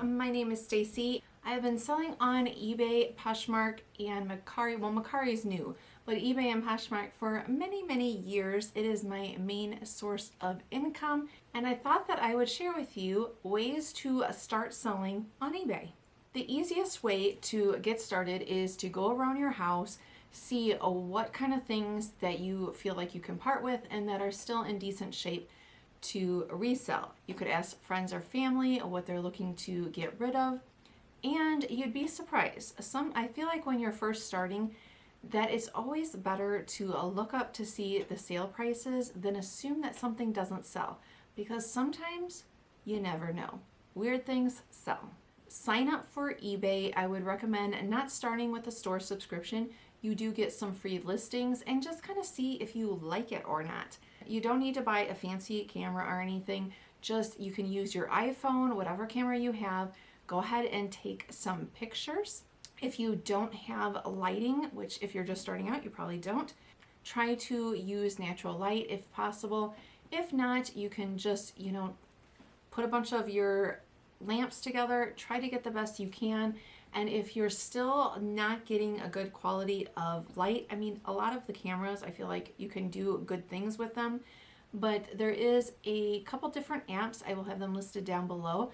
my name is Stacy. I've been selling on eBay, Poshmark, and Mercari. Well, Mercari is new, but eBay and Poshmark for many years. It is my main source of income, and I thought that I would share with you ways to start selling on eBay. The easiest way to get started is to go around your house, see what kind of things that you feel like you can part with and that are still in decent shape to resell. You could ask friends or family what they're looking to get rid of, and you'd be surprised. I feel like when you're first starting, that it's always better to look up to see the sale prices than assume that something doesn't sell, because sometimes you never know. Weird things sell. Sign up for eBay. I would recommend not starting with a store subscription. You do get some free listings and just kind of see if you like it or not. You don't need to buy a fancy camera or anything. Just you can use your iPhone, whatever camera you have. Go ahead and take some pictures. If you don't have lighting, which if you're just starting out, you probably don't, try to use natural light if possible. If not, you can just, put a bunch of your lamps together, try to get the best you can. And if you're still not getting a good quality of light, a lot of the cameras, I feel like you can do good things with them, but there is a couple different apps, I will have them listed down below,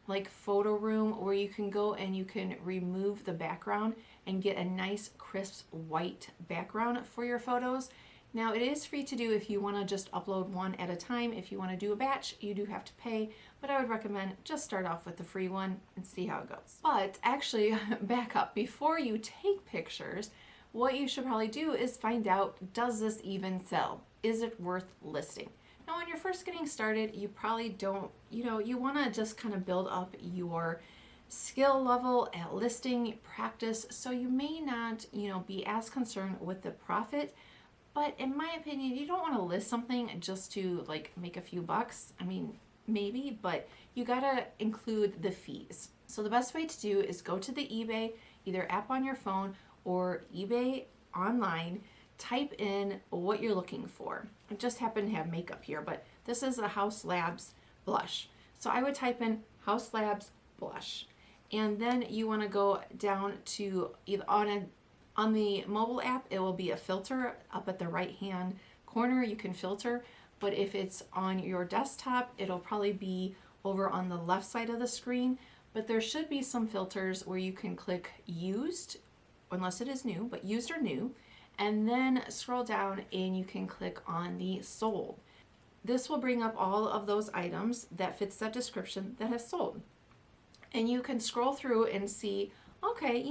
like Photo Room, where you can go and you can remove the background and get a nice crisp white background for your photos. Now, it is free to do if you want to just upload one at a time. If you want to do a batch, you do have to pay, but I would recommend just start off with the free one and see how it goes. But actually, back up. Before you take pictures, what you should probably do is find out, does this even sell? Is it worth listing? Now, when you're first getting started, you probably don't, you want to just kind of build up your skill level at listing practice, so you may not, be as concerned with the profit. But in my opinion, you don't want to list something just to make a few bucks. Maybe, but you gotta include the fees. So the best way to do is go to the eBay, either app on your phone or eBay online, type in what you're looking for. I just happen to have makeup here, but this is a House Labs blush. So I would type in House Labs blush. And then you wanna go down to either on the mobile app, it will be a filter up at the right hand corner. You can filter, but if it's on your desktop, it'll probably be over on the left side of the screen. But there should be some filters where you can click used, unless it is new, but used or new, and then scroll down and you can click on the sold. This will bring up all of those items that fits that description that has sold. And you can scroll through and see, okay,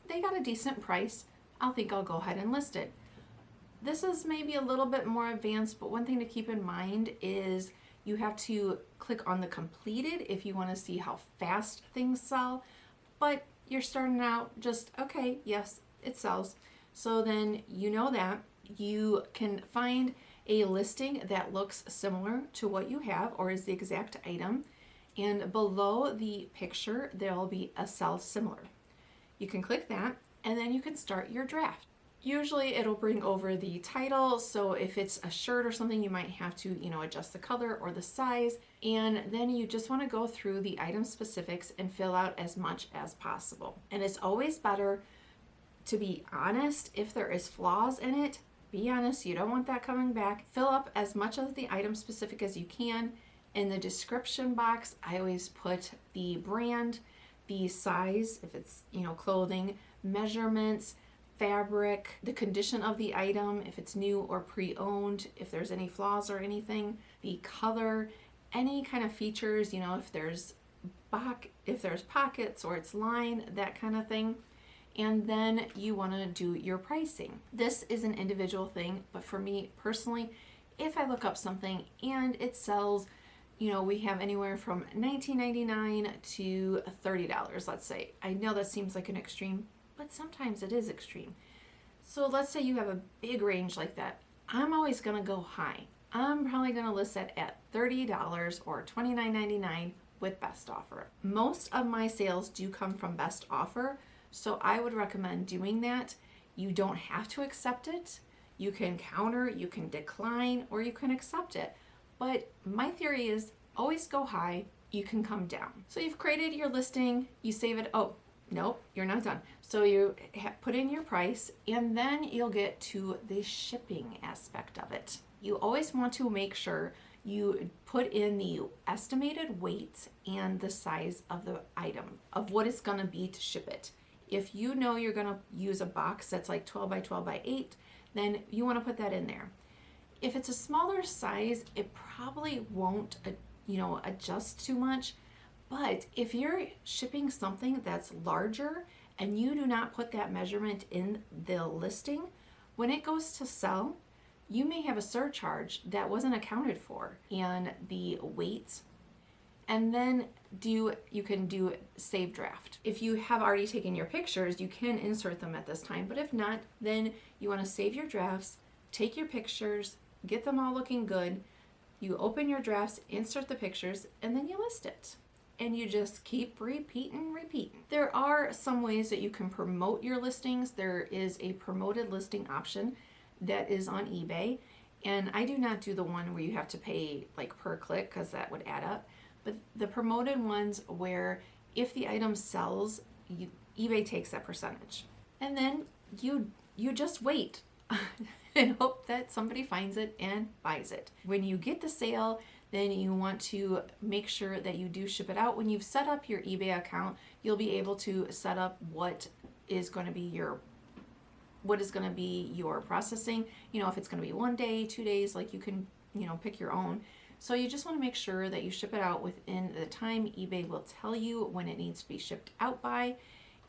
they got a decent price. I'll go ahead and list it. This is maybe a little bit more advanced, but one thing to keep in mind is you have to click on the completed if you want to see how fast things sell. But you're starting out just, okay, yes, it sells. So then that you can find a listing that looks similar to what you have or is the exact item. And below the picture, there'll be a sell similar. You can click that, and then you can start your draft. Usually it'll bring over the title, so if it's a shirt or something, you might have to, adjust the color or the size, and then you just want to go through the item specifics and fill out as much as possible. And it's always better to be honest. If there is flaws in it, be honest. You don't want that coming back. Fill up as much of the item specific as you can. In the description box, I always put the brand, the size, if it's, clothing, measurements, fabric, the condition of the item, if it's new or pre-owned, if there's any flaws or anything, the color, any kind of features, if there's pockets or it's lined, that kind of thing. And then you want to do your pricing. This is an individual thing, but for me personally, if I look up something and it sells, we have anywhere from $19.99 to $30, let's say. I know that seems like an extreme, but sometimes it is extreme. So let's say you have a big range like that. I'm always going to go high. I'm probably going to list that at $30 or $29.99 with best offer. Most of my sales do come from best offer, so I would recommend doing that. You don't have to accept it. You can counter, you can decline, or you can accept it. But my theory is always go high. you can come down. So you've created your listing, you save it. Oh, nope, you're not done. So you put in your price, and then you'll get to the shipping aspect of it. You always want to make sure you put in the estimated weight and the size of the item, of what it's gonna be to ship it. If you know you're gonna use a box that's like 12 by 12 by 8, then you wanna put that in there. If it's a smaller size, it probably won't adjust too much. But if you're shipping something that's larger and you do not put that measurement in the listing, when it goes to sell, you may have a surcharge that wasn't accounted for and the weight. And then you can do save draft. If you have already taken your pictures, you can insert them at this time. But if not, then you want to save your drafts, take your pictures, get them all looking good. You open your drafts, insert the pictures, and then you list it. And you just keep repeating. There are some ways that you can promote your listings. There is a promoted listing option that is on eBay. And I do not do the one where you have to pay like per click, because that would add up. But the promoted ones where if the item sells, eBay takes that percentage. And then you just wait and hope that somebody finds it and buys it. When you get the sale, then you want to make sure that you do ship it out. When you've set up your eBay account, you'll be able to set up what is going to be your processing. If it's going to be 1 day, 2 days, like you can, pick your own. So you just want to make sure that you ship it out within the time eBay will tell you when it needs to be shipped out by,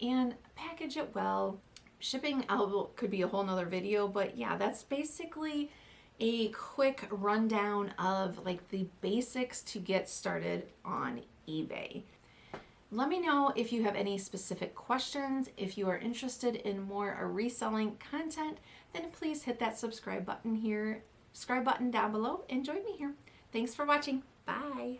and package it well. Shipping out could be a whole nother video, but yeah, that's basically a quick rundown of like the basics to get started on eBay. Let me know if you have any specific questions. If you are interested in more reselling content, then please hit that subscribe button down below and join me here. Thanks for watching. Bye.